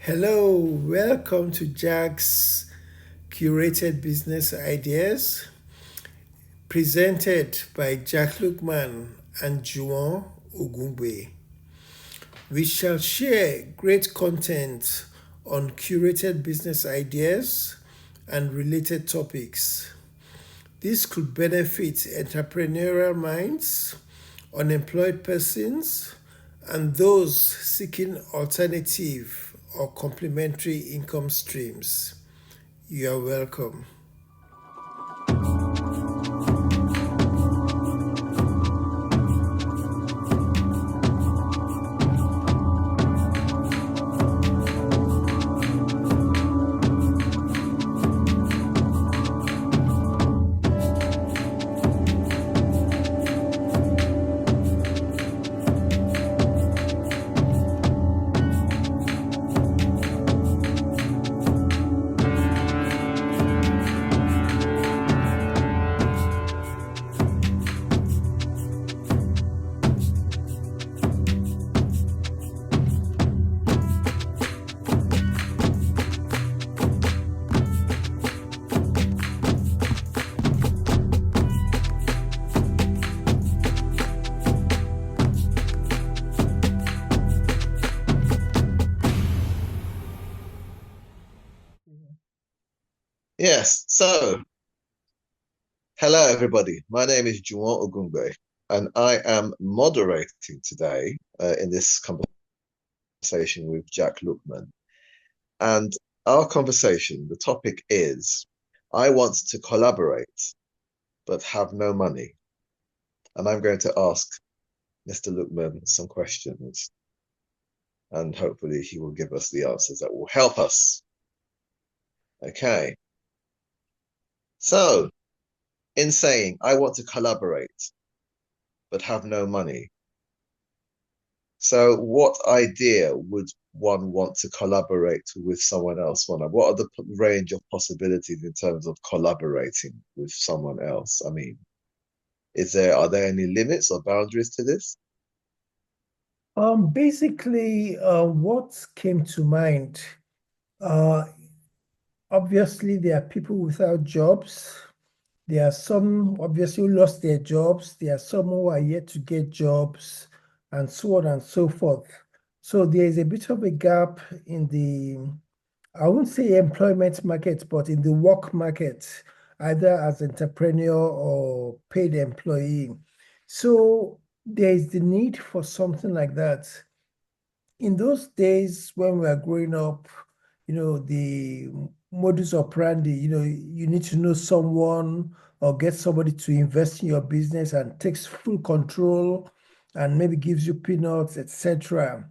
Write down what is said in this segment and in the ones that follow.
Hello, welcome to Jack's Curated Business Ideas, presented by Jack Lookman and Juwon Ogungbe. We shall share great content on curated business ideas and related topics. This could benefit entrepreneurial minds, unemployed persons, and those seeking alternative or complementary income streams. You are welcome. Yes, so hello everybody. My name is Juwon Ogungbe, and I am moderating today in this conversation with Jack Lookman. And our conversation, the topic is I want to collaborate but have no money. And I'm going to ask Mr. Lookman some questions, and hopefully he will give us the answers that will help us. Okay. So, in saying I want to collaborate but have no money, so what idea would one want to collaborate with someone else on? What are the range of possibilities in terms of collaborating with someone else? I mean, are there any limits or boundaries to this? Basically, what came to mind, uh, obviously, there are people without jobs. There are some obviously who lost their jobs. There are some who are yet to get jobs, and so on and so forth. So there is a bit of a gap in the, I won't say employment market, but in the work market, either as entrepreneur or paid employee. So there is the need for something like that. In those days when we were growing up, the modus operandi, you need to know someone or get somebody to invest in your business and takes full control and maybe gives you peanuts, etc.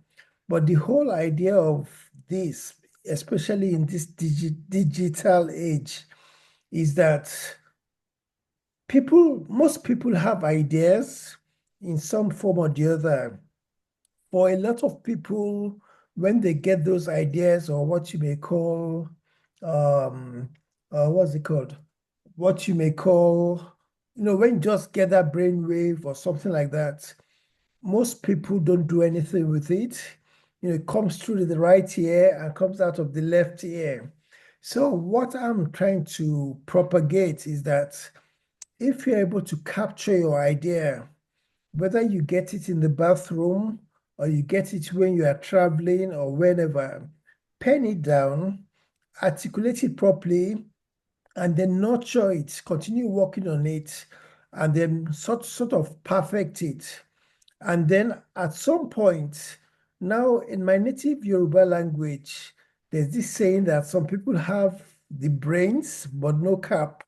But the whole idea of this, especially in this digital age, is that most people have ideas in some form or the other. For a lot of people, when they get those ideas or what you may call, um, what's it called? What you may call, when you just get that brainwave or something like that, most people don't do anything with it. It comes through the right ear and comes out of the left ear. So what I'm trying to propagate is that if you're able to capture your idea, whether you get it in the bathroom or you get it when you are traveling or whenever, pen it down, articulate it properly, and then nurture it, continue working on it, and then sort of perfect it. And then at some point, now in my native Yoruba language, there's this saying that some people have the brains but no cap,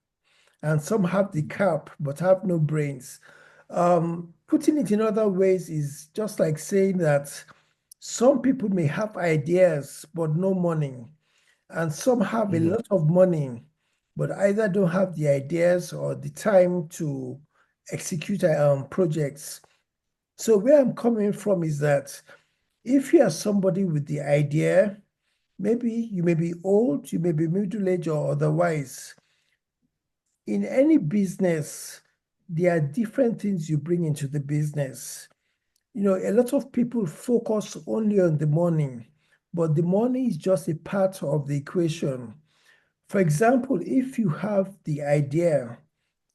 and some have the cap but have no brains. Putting it in other ways is just like saying that some people may have ideas but no money, and some have a Mhm. lot of money but either don't have the ideas or the time to execute projects. So where I'm coming from is that if you are somebody with the idea, maybe you may be old, you may be middle-aged or otherwise. In any business, there are different things you bring into the business. A lot of people focus only on the money, but the money is just a part of the equation. For example, if you have the idea,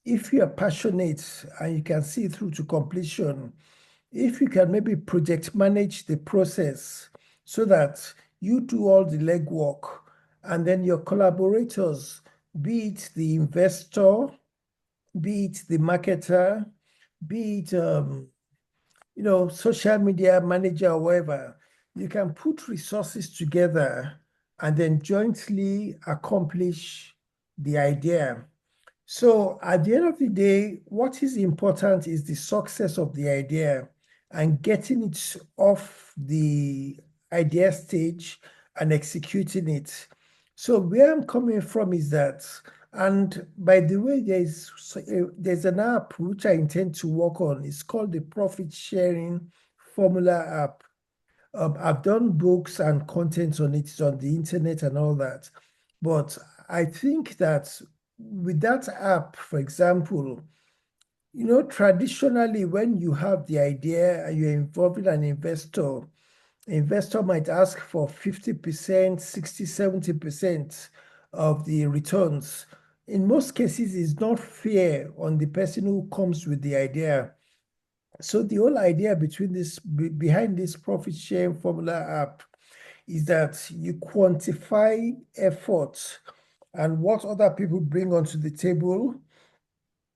if you are passionate and you can see it through to completion, if you can maybe project manage the process so that you do all the legwork and then your collaborators, be it the investor, be it the marketer, be it social media manager or whatever, you can put resources together and then jointly accomplish the idea. So at the end of the day, what is important is the success of the idea and getting it off the idea stage and executing it. So where I'm coming from is that, and by the way, there's an app which I intend to work on. It's called the Profit Sharing Formula app. I've done books and content on it. It's on the internet and all that. But I think that with that app, for example, traditionally when you have the idea and you're involving an investor might ask for 50%, 60, 70% of the returns. In most cases, it's not fair on the person who comes with the idea. So the whole idea behind this profit sharing formula app is that you quantify effort and what other people bring onto the table.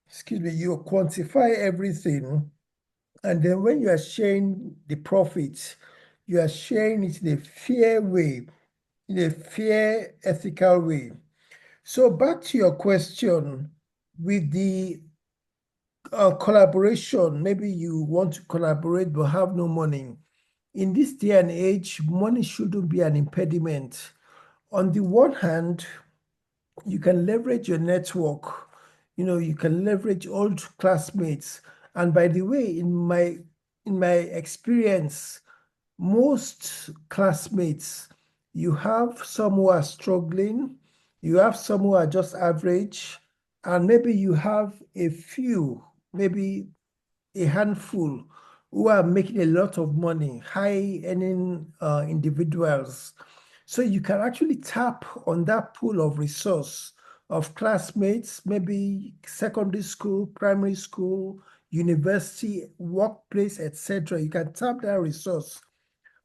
Excuse me, you quantify everything. And then when you are sharing the profits, you are sharing it in a fair way, in a fair, ethical way. So back to your question, with the collaboration, maybe you want to collaborate but have no money. In this day and age, money shouldn't be an impediment. On the one hand, you can leverage your network. You can leverage old classmates. And by the way, in my experience, most classmates, you have some who are struggling, you have some who are just average, and maybe you have a few, maybe a handful who are making a lot of money, high earning individuals. So you can actually tap on that pool of resource of classmates, maybe secondary school, primary school, university, workplace, etc. You can tap that resource.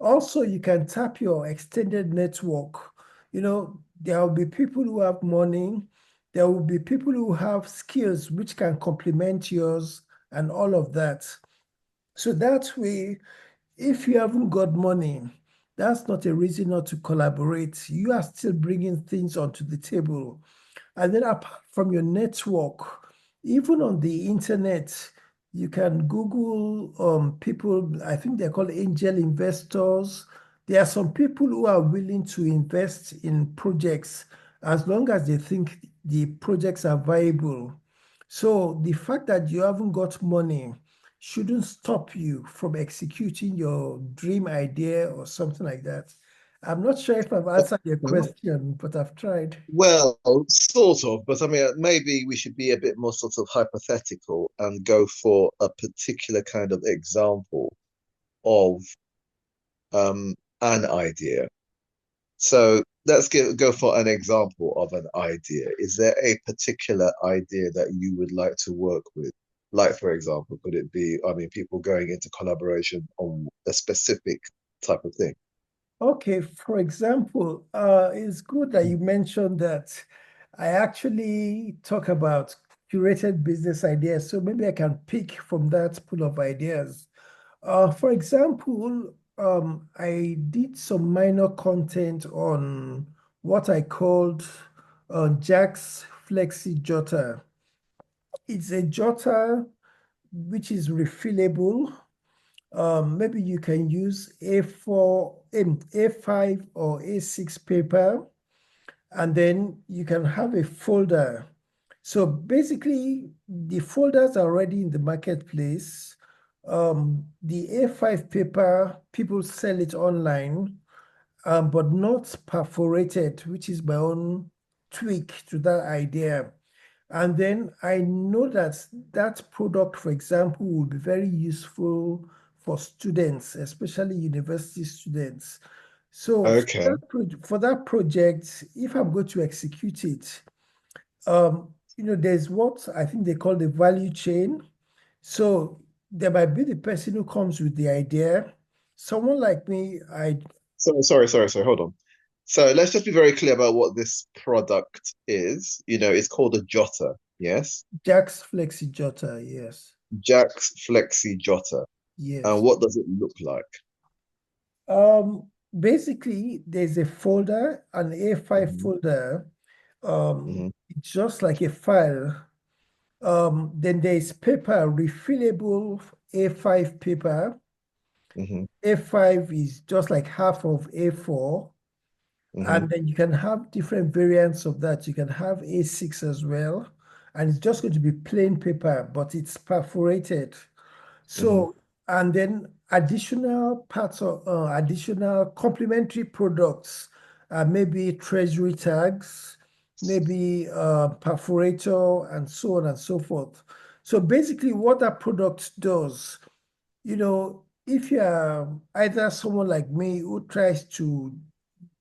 Also, you can tap your extended network. There will be people who have money, there will be people who have skills which can complement yours and all of that. So that way, if you haven't got money, that's not a reason not to collaborate. You are still bringing things onto the table. And then apart from your network, even on the internet, you can Google people, I think they're called angel investors. There are some people who are willing to invest in projects as long as they think the projects are viable. So the fact that you haven't got money shouldn't stop you from executing your dream idea or something like that. I'm not sure if I've answered your Okay. question, but I've tried. Well, sort of, but I mean, maybe we should be a bit more sort of hypothetical and go for a particular kind of example of an idea. So let's go for an example of an idea. Is there a particular idea that you would like to work with? Like, for example, could it be, I mean, people going into collaboration on a specific type of thing? Okay, for example, it's good that you mentioned that I actually talk about curated business ideas. So maybe I can pick from that pool of ideas. For example, I did some minor content on what I called Jack's Flexi Jotter. It's a jotter which is refillable. Maybe you can use A4, A5 or A6 paper, and then you can have a folder. So basically, the folders are already in the marketplace. The A5 paper, people sell it online, but not perforated, which is my own tweak to that idea. And then I know that that product, for example, will be very useful for students, especially university students. So Okay. for that project, if I'm going to execute it, there's what I think they call the value chain. So there might be the person who comes with the idea. Someone like me, Sorry. Hold on. So let's just be very clear about what this product is. It's called a jotter. Yes. Jack's Flexi Jotter, yes. Jack's Flexi Jotter. And Yes. what does it look like? Basically, there's a folder, an A5 Hmm. folder. Hmm. It's just like a file. Then there's paper, refillable A5 paper. Hmm. A5 is just like half of A4. Hmm. And then you can have different variants of that. You can have A6 as well. And it's just going to be plain paper, but it's perforated. Hmm. So, and then additional parts of additional complementary products, maybe treasury tags, maybe perforator, and so on and so forth. So basically, what that product does, if you're either someone like me who tries to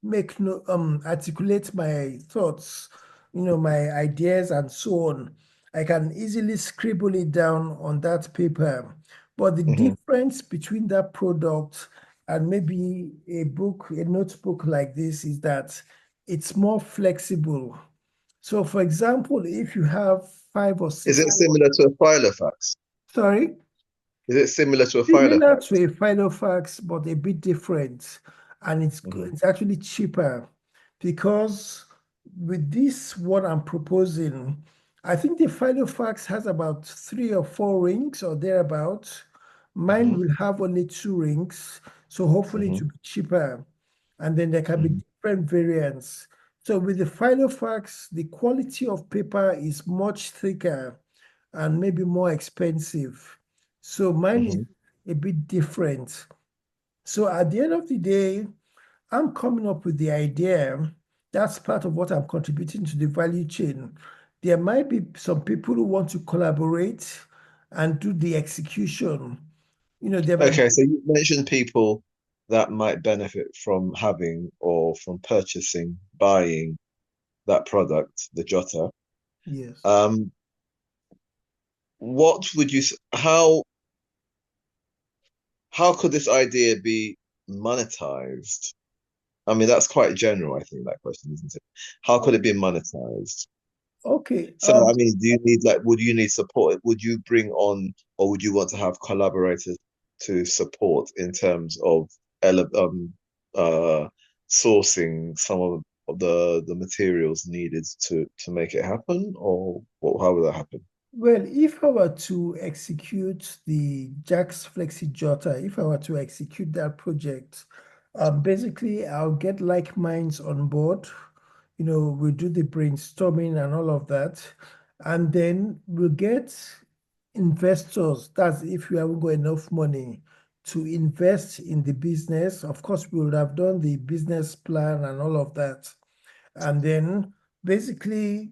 make no articulate my thoughts, my ideas and so on. I can easily scribble it down on that paper. But the Hmm. difference between that product and maybe a notebook like this is that it's more flexible. So for example, if you have five or Is six, it similar to a Filofax? sorry, Is it similar to a similar Filofax? to a Filofax, but a bit different. And Hmm. it's actually cheaper because with this one I'm proposing, I think the Filofax has about 3 or 4 rings or thereabout. Mine Hmm. will have only 2 rings, so hopefully it Hmm. will be cheaper. And then there can be Hmm. different variants. So with the Filofax, the quality of paper is much thicker and maybe more expensive. So mine is Hmm. a bit different. So at the end of the day, I'm coming up with the idea. That's part of what I'm contributing to the value chain. There might be some people who want to collaborate and do the execution. There might Okay, be, so you mentioned people that might benefit from having or from purchasing, buying that product, the Jotter. yes. Um, what would you, how could this idea be monetized? I mean, that's quite general, I think, that question, isn't it? How could it be monetized? Okay. So, I mean, would you need support? Would you bring on, or would you want to have collaborators to support in terms of ele uh, sourcing some of the materials needed to make it happen, or how would that happen? Well, if I were to execute the Jack's Flexi Jotter, if I were to execute that project, basically I'll get like minds on board. We do the brainstorming and all of that. And then we'll get investors. That's if we haven't got enough money to invest in the business. Of course, we would have done the business plan and all of that. And then basically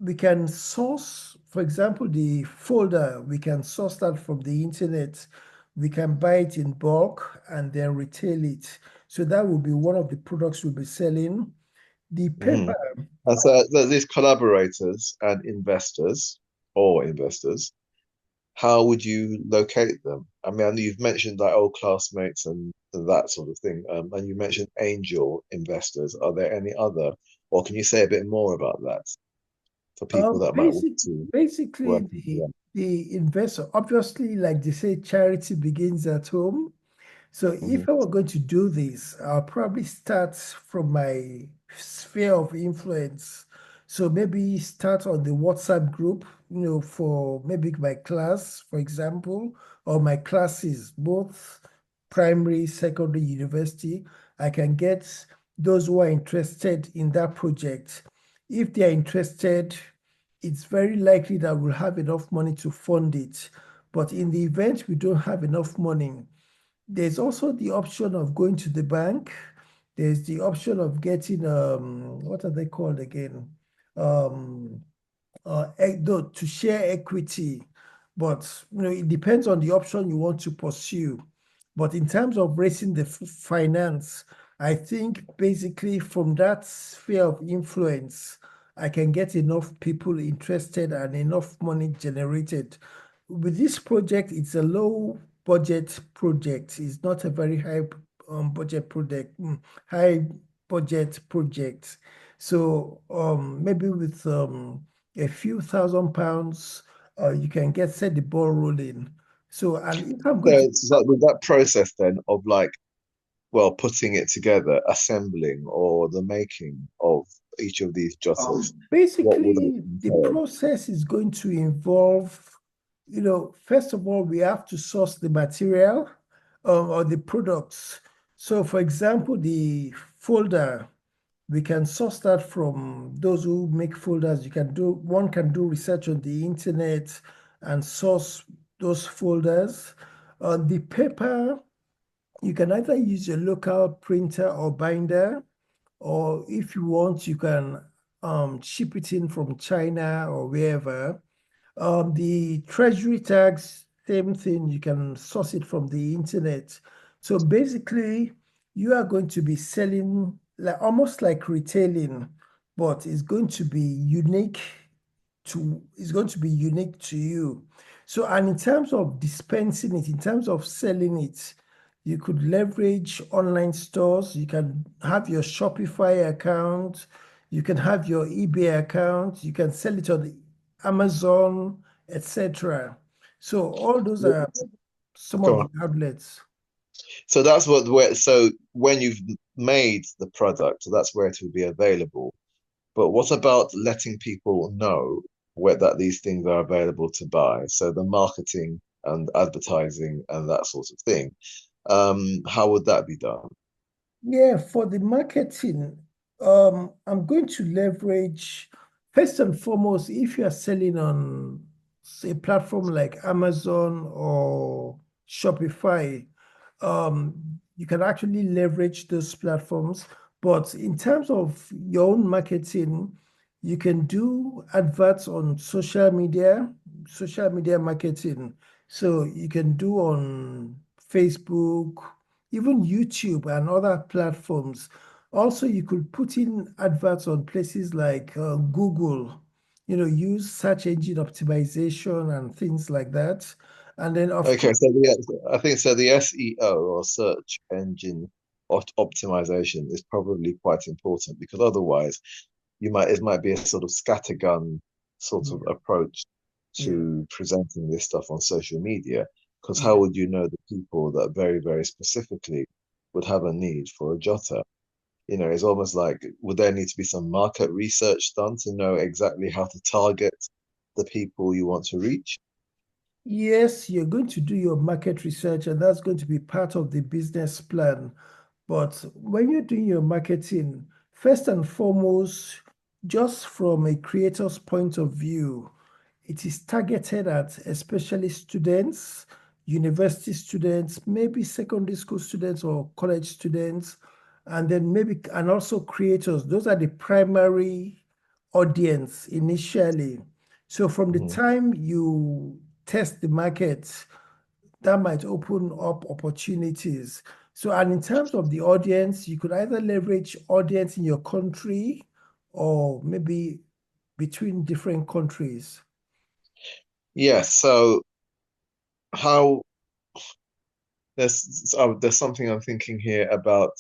we can source, for example, the folder, we can source that from the internet. We can buy it in bulk and then retail it. So that will be one of the products we'll be selling. The Hmm. paper, And so there's these collaborators and investors or investors. How would you locate them? I mean, I know you've mentioned like old classmates and that sort of thing. And you mentioned angel investors. Are there any other, or can you say a bit more about that for people that might want basic, to basically work with you? the investor, obviously, like they say, charity begins at home. So Hmm. if I were going to do this, I'll probably start from my sphere of influence. So maybe start on the WhatsApp group, for maybe my class, for example, or my classes, both primary, secondary, university. I can get those who are interested in that project. If they are interested, it's very likely that we'll have enough money to fund it. But in the event we don't have enough money, there's also the option of going to the bank. There's the option of getting what are they called again? Um no, to share equity. But it depends on the option you want to pursue. But in terms of raising the finance, I think basically from that sphere of influence, I can get enough people interested and enough money generated. With this project, it's a low budget project. It's not a very high budget project, high budget project. So maybe with a few £1,000, you can set the ball rolling. So, and if I'm So going to it's like with that process then of like, well, putting it together, assembling, or the making of each of these jotters, what would that basically, the entail? process is going to involve, first of all, we have to source the material or the products. So, for example, the folder, we can source that from those who make folders. One can do research on the internet and source those folders. On the paper, you can either use your local printer or binder, or if you want, you can ship it in from China or wherever. The treasury tags, same thing, you can source it from the internet. So basically, you are going to be selling like almost like retailing, but it's going to be unique to you. So, and in terms of dispensing it, in terms of selling it, you could leverage online stores. You can have your Shopify account. You can have your eBay account. You can sell it on Amazon, etc. So all those are some Come of the on. outlets. So that's what where so when you've made the product, that's where it will be available. But what about letting people know where that these things are available to buy? So the marketing and advertising and that sort of thing. How would that be done? Yeah, for the marketing, I'm going to leverage first and foremost, if you are selling on say, a platform like Amazon or Shopify, you can actually leverage those platforms. But in terms of your own marketing, you can do adverts on social media marketing. So you can do on Facebook, even YouTube and other platforms. Also, you could put in adverts on places like Google, use search engine optimization and things like that. And then, of Okay, course, so I think so the SEO or search engine optimization is probably quite important because otherwise it might be a sort of scattergun sort of yeah, approach yeah, to presenting this stuff on social media. Because how yeah. would you know the people that very, very specifically would have a need for a jotter? It's almost like would there need to be some market research done to know exactly how to target the people you want to reach? Yes, you're going to do your market research, and that's going to be part of the business plan. But when you're doing your marketing, first and foremost, just from a creator's point of view, it is targeted at especially students, university students, maybe secondary school students or college students, and then and also creators. Those are the primary audience initially. So from the Mhm. time you test the market, that might open up opportunities. So, and in terms of the audience, you could either leverage audience in your country or maybe between different countries. Yes, so how there's something I'm thinking here about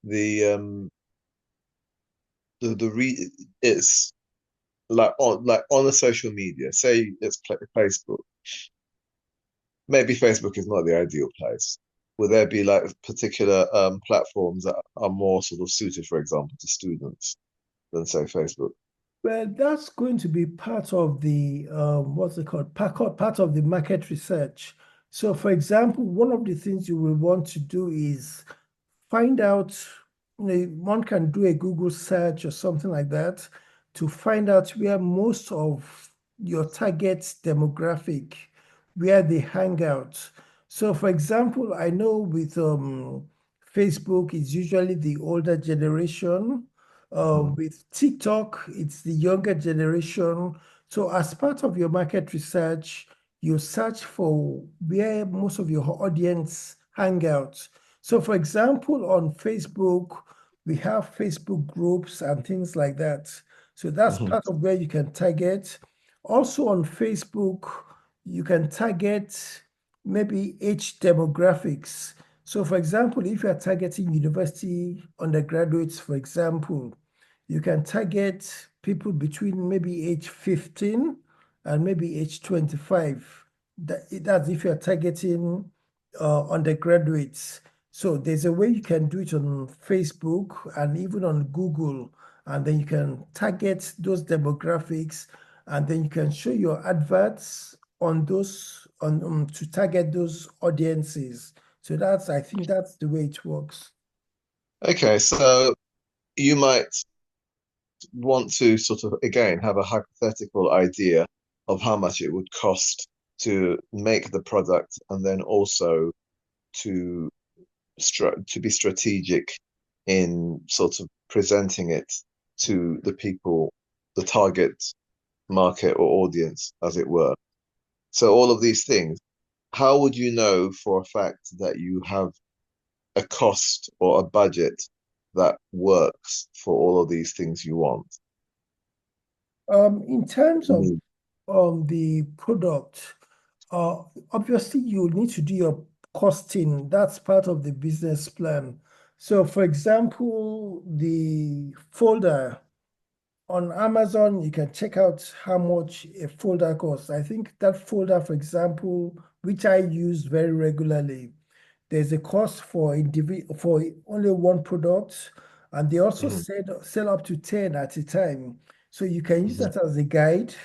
the the re it's like on a social media, say it's Facebook. Maybe Facebook is not the ideal place. Will there be like particular platforms that are more sort of suited, for example, to students than say Facebook? Well, that's going to be part of the what's it called? Part of the market research. So, for example, one of the things you will want to do is find out, one can do a Google search or something like that to find out where most of your target demographic, where they hang out. So, for example, I know with Facebook, it's usually the older generation. Mhm. With TikTok, it's the younger generation. So, as part of your market research, you search for where most of your audience hang out. So, for example, on Facebook, we have Facebook groups and things like that. So that's Hmm. part of where you can target. Also on Facebook, you can target maybe age demographics. So, for example, if you are targeting university undergraduates, for example, you can target people between maybe age 15 and maybe age 25. That's if you're targeting undergraduates. So there's a way you can do it on Facebook and even on Google, and then you can target those demographics, and then you can show your adverts on those on to target those audiences. So I think that's the way it works. Okay, so you might want to sort of again have a hypothetical idea of how much it would cost to make the product and then also to to be strategic in sort of presenting it to the people, the target market or audience, as it were. So all of these things, how would you know for a fact that you have a cost or a budget that works for all of these things you want? In terms of Mm. the product, uh, obviously you need to do your costing. That's part of the business plan. So, for example, the folder on Amazon, you can check out how much a folder costs. I think that folder, for example, which I use very regularly, there's a cost for for only one product, and they also Mhm, sell up to 10 at a time. So you can use mhm, that as a guide.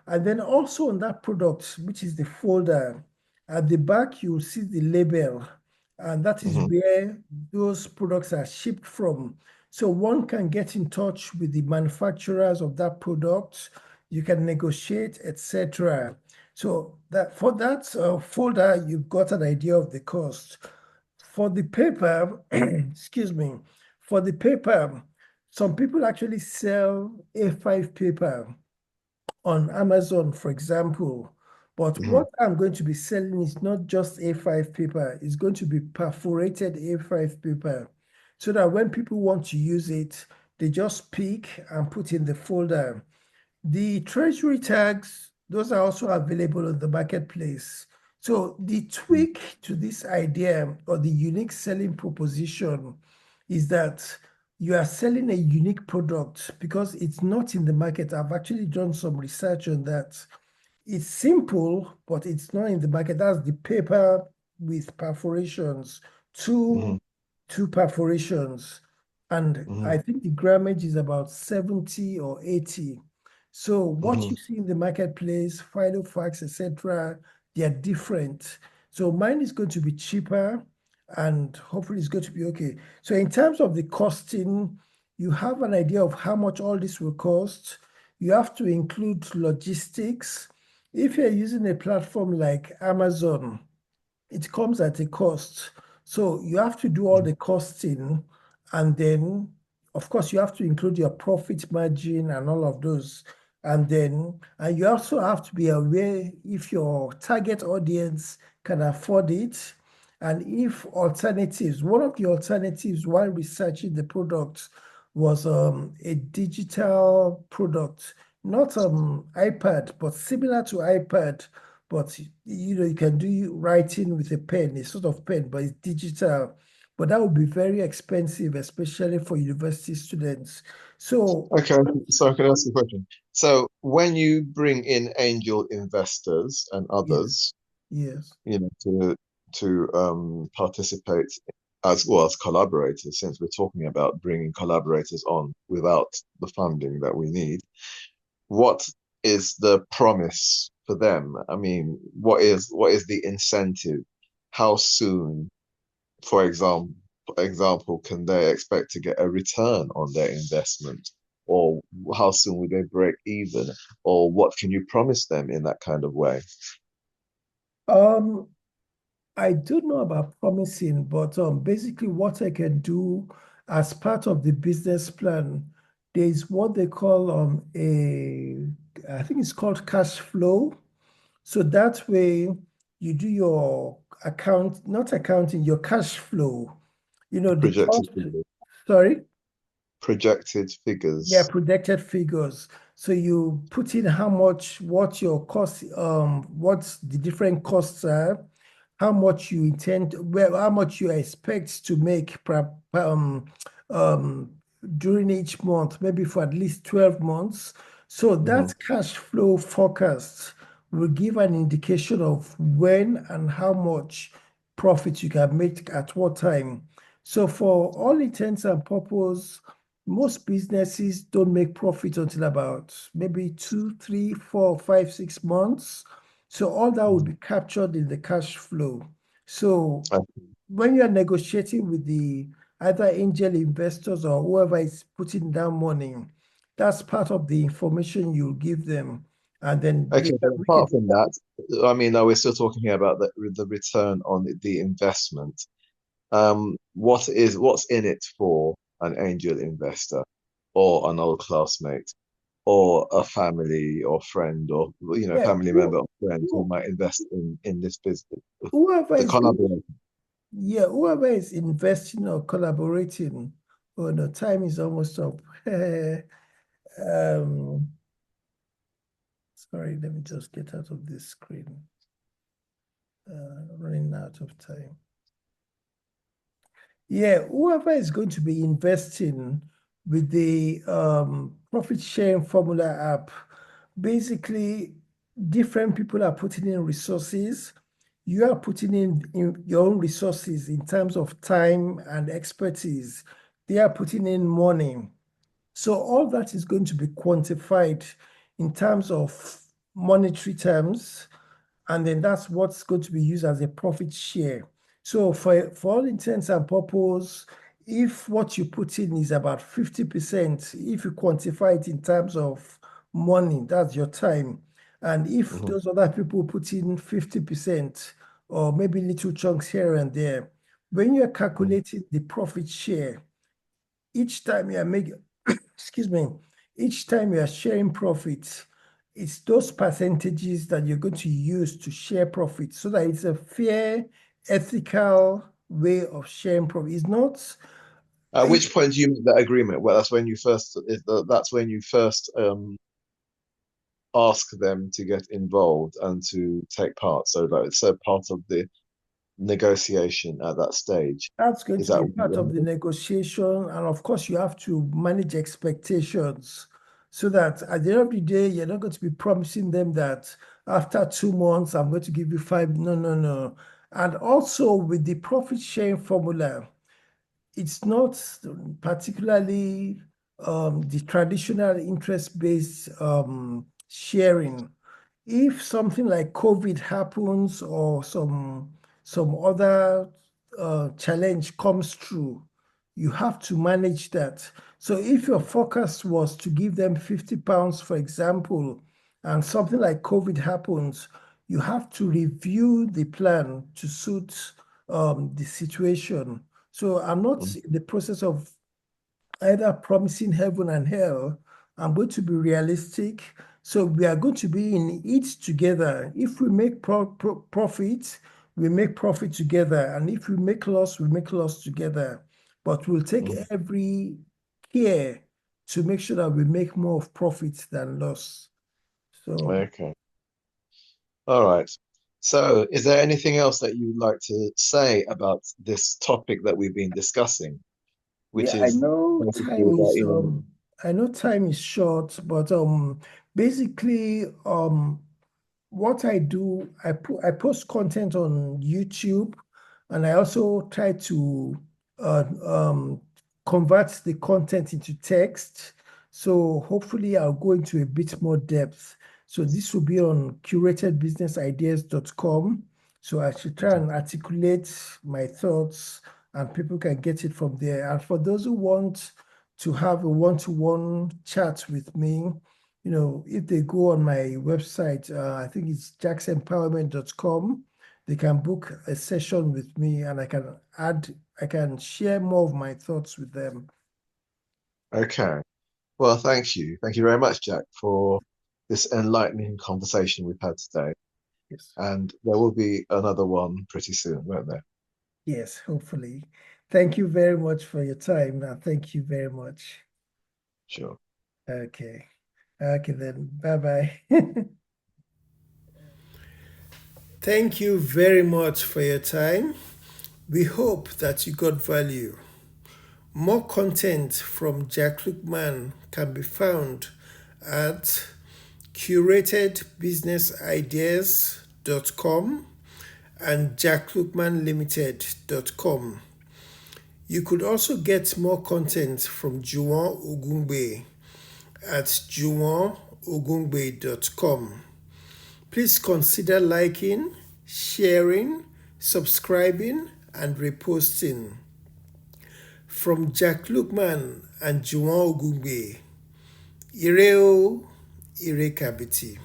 And then also on that product, which is the folder, at the back you'll see the label, and that is mhm, where those products are shipped from. So one can get in touch with the manufacturers of that product, you can negotiate, etc. So that for that folder, you've got an idea of the cost. For the paper, excuse me, for the paper, some people actually sell A5 paper on Amazon, for example. But mhm, what I'm going to be selling is not just A5 paper, it's going to be perforated A5 paper so that when people want to use it, they just pick and put in the folder. The treasury tags, those are also available on the marketplace. So the tweak to this idea or the unique selling proposition is that you are selling a unique product because it's not in the market. I've actually done some research on that. It's simple, but it's not in the market. That's the paper with perforations, mhm, two two perforations. And mhm, I think the grammage is about 70 or 80. So what mhm. you see in the marketplace, Filofax, etc., they are different. So mine is going to be cheaper and hopefully it's going to be okay. So in terms of the costing, you have an idea of how much all this will cost. You have to include logistics. If you're using a platform like Amazon, it comes at a cost. So you have to do all Mhm. the costing, and then, of course, you have to include your profit margin and all of those. And you also have to be aware if your target audience can afford it, and if alternatives, one of the alternatives while researching the product was a digital product, not iPad, but similar to iPad, but you can do writing with a pen, a sort of pen, but it's digital. But that would be very expensive, especially for university students. So Okay, so I can ask a question. So when you bring in angel investors and yes, others, yes. to participate as well as collaborators, since we're talking about bringing collaborators on without the funding that we need, what is the promise for them? I mean, what is the incentive? How soon, for example, can they expect to get a return on their investment? Or how soon will they break even? Or what can you promise them in that kind of way? Um, I don't know about promising, but basically what I can do as part of the business plan, there's what they call I think it's called cash flow. So that way you do your account, not accounting, your cash flow. the Projected cost, figures. sorry. Projected Yeah, figures. projected figures. So you put in how much, what your cost, what the different costs are, how much you intend, well, how much you expect to make um, during each month, maybe for at least 12 months. So Mhm. that cash flow forecast will give an indication of when and how much profit you can make at what time. So for all intents and purposes, most businesses don't make profit until about maybe 2, 3, 4, 5, 6 months. So all that will Mhm. be captured in the cash flow. So I when you're negotiating with the either angel investors or whoever is putting down money, that's part of the information you give them. And then they Okay, can but make a apart from that, I mean, no, we're still talking here about the return on the investment. What's in it for an angel investor or an old classmate or a family or friend or yeah, family member or friend who might invest in this business? whoever The is going collaboration. Yeah, whoever is investing or collaborating, oh no, time is almost up. Um, Sorry, let me just get out of this screen. Running out of time. Yeah, whoever is going to be investing with the profit sharing formula app, basically different people are putting in resources. You are putting in your own resources in terms of time and expertise. They are putting in money. So all that is going to be quantified in terms of monetary terms, and then that's what's going to be used as a profit share. So for all intents and purposes, if what you put in is about 50%, if you quantify it in terms of money, that's your time. And if Mhm. those other people put in 50% or maybe little chunks here and there, when you're Mhm. calculating the profit share, each time you are making, excuse me, each time you are sharing profits, it's those percentages that you're going to use to share profits so that it's a fair, ethical way of sharing profit. It's not, At it, which point do you make that agreement? Well, that's when you first ask them to get involved and to take part. So that it's a part of the negotiation at that stage. that's going Is to that be what part of the you negotiation. And of course, you have to manage expectations so that at the end of the day, you're not going to be promising them that after 2 months, I'm going to give you five. No, no, no. And also with the profit sharing formula, it's not particularly the traditional interest-based sharing. If something like COVID happens or some other challenge comes through, you have to manage that. So if your forecast was to give them £50, for example, and something like COVID happens, you have to review the plan to suit the situation. So I'm not Mhm. in the process of either promising heaven and hell. I'm going to be realistic. So we are going to be in it together. If we make profit, we make profit together. And if we make loss, we make loss together. But we'll take Mhm. every care to make sure that we make more of profit than loss. So Okay. All right. So, is there anything else that you'd like to say about this topic that we've been discussing, which yeah, I is know basically time about, is I know time is short, but basically what I do, I post content on YouTube, and I also try to uh, um, convert the content into text. So hopefully I'll go into a bit more depth. So this will be on curatedbusinessideas.com. So I should try and articulate my thoughts and people can get it from there. And for those who want to have a one-to-one chat with me, if they go on my website, I think it's jacksempowerment.com, they can book a session with me and I can share more of my thoughts with them. okay. Well, thank you. Thank you very much, Jack, for this enlightening conversation we've had today. Yes. And there will be another one pretty soon, won't there? Yes, hopefully. Thank you very much for your time. Thank you very much. Sure. Okay. Okay, then. Bye-bye. Thank you very much for your time. We hope that you got value. More content from Jack Lookman can be found at curatedbusinessideas.com and jacklookmanlimited.com. You could also get more content from Juwon Ogungbe at juwonogungbe.com. Please consider liking, sharing, subscribing, and reposting. From Jack Lookman and Juwon Ogungbe, Ireo Irekabiti.